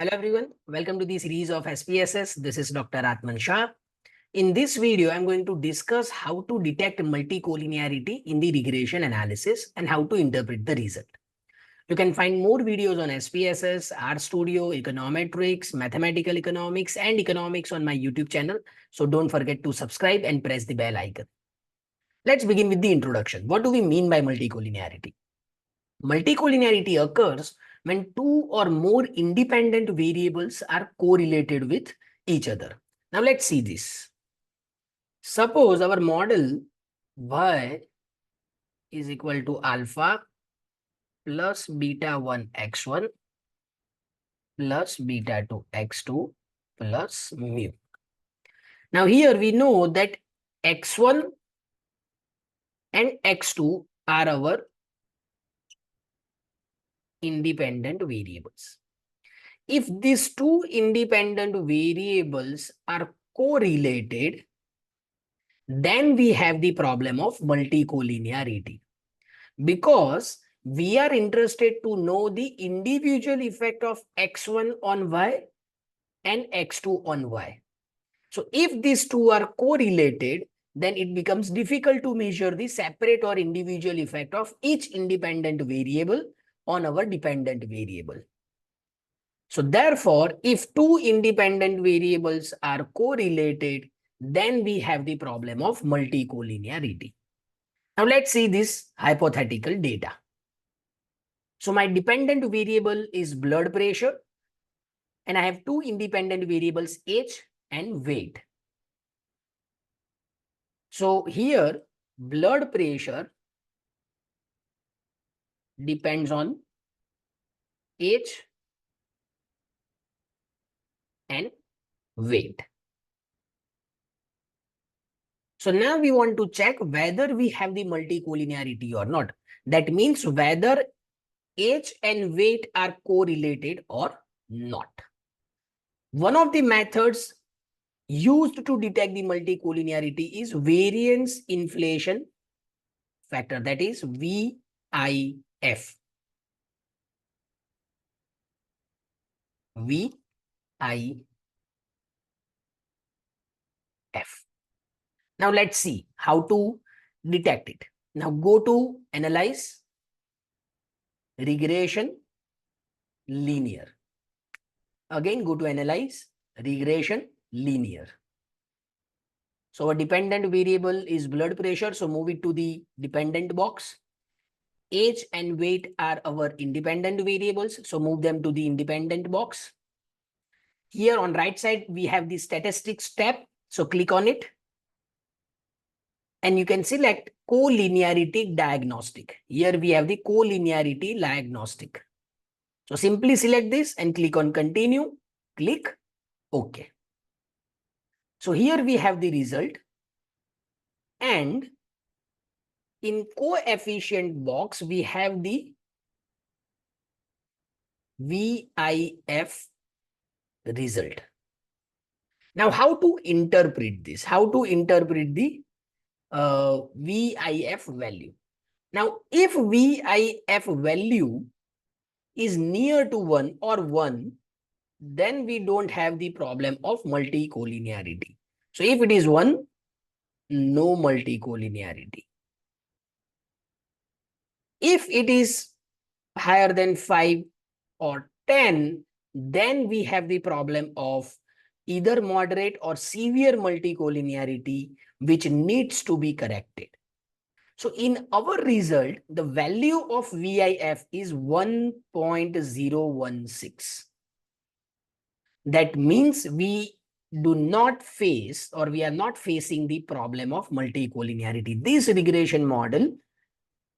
Hello everyone, welcome to the series of SPSS. This is Dr. Atman Shah. In this video, I'm going to discuss how to detect multicollinearity in the regression analysis and how to interpret the result. You can find more videos on SPSS, RStudio, econometrics, mathematical economics, and economics on my YouTube channel. So don't forget to subscribe and press the bell icon. Let's begin with the introduction. What do we mean by multicollinearity? Multicollinearity occurs when two or more independent variables are correlated with each other. Now let's see this. Suppose our model y is equal to alpha plus beta 1 x1 plus beta 2 x2 plus mu. Now here we know that x1 and x2 are our independent variables. If these two independent variables are correlated, then we have the problem of multicollinearity, because we are interested to know the individual effect of x1 on y and x2 on y. So if these two are correlated, then it becomes difficult to measure the separate or individual effect of each independent variable on our dependent variable. So therefore, if two independent variables are correlated, then we have the problem of multicollinearity. Now let's see this hypothetical data. So my dependent variable is blood pressure, and I have two independent variables, age and weight. So here, blood pressure depends on age and weight. So now we want to check whether we have the multicollinearity or not. That means whether age and weight are correlated or not. One of the methods used to detect the multicollinearity is variance inflation factor, that is VIF. VIF. Now let's see how to detect it. Now go to analyze, regression, linear. Again, go to analyze, regression, linear. So our dependent variable is blood pressure. So move it to the dependent box. Age and weight are our independent variables. So move them to the independent box. Here on right side, we have the statistics tab. So click on it. And you can select collinearity diagnostic. Here we have the collinearity diagnostic. So simply select this and click on continue. Click OK. So here we have the result. And in coefficient box, we have the VIF result. Now, how to interpret this? How to interpret the VIF value? Now, if VIF value is near to 1 or 1, then we don't have the problem of multicollinearity. So if it is 1, no multicollinearity. If it is higher than 5 or 10, then we have the problem of either moderate or severe multicollinearity, which needs to be corrected. So in our result, the value of VIF is 1.016. That means we do not face, or we are not facing the problem of multicollinearity. This regression model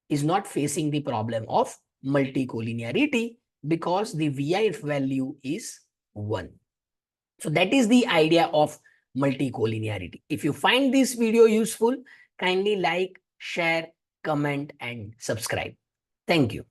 is not facing the problem of multicollinearity because the VIF value is 1. So that is the idea of multicollinearity. If you find this video useful, kindly like, share, comment, and subscribe. Thank you.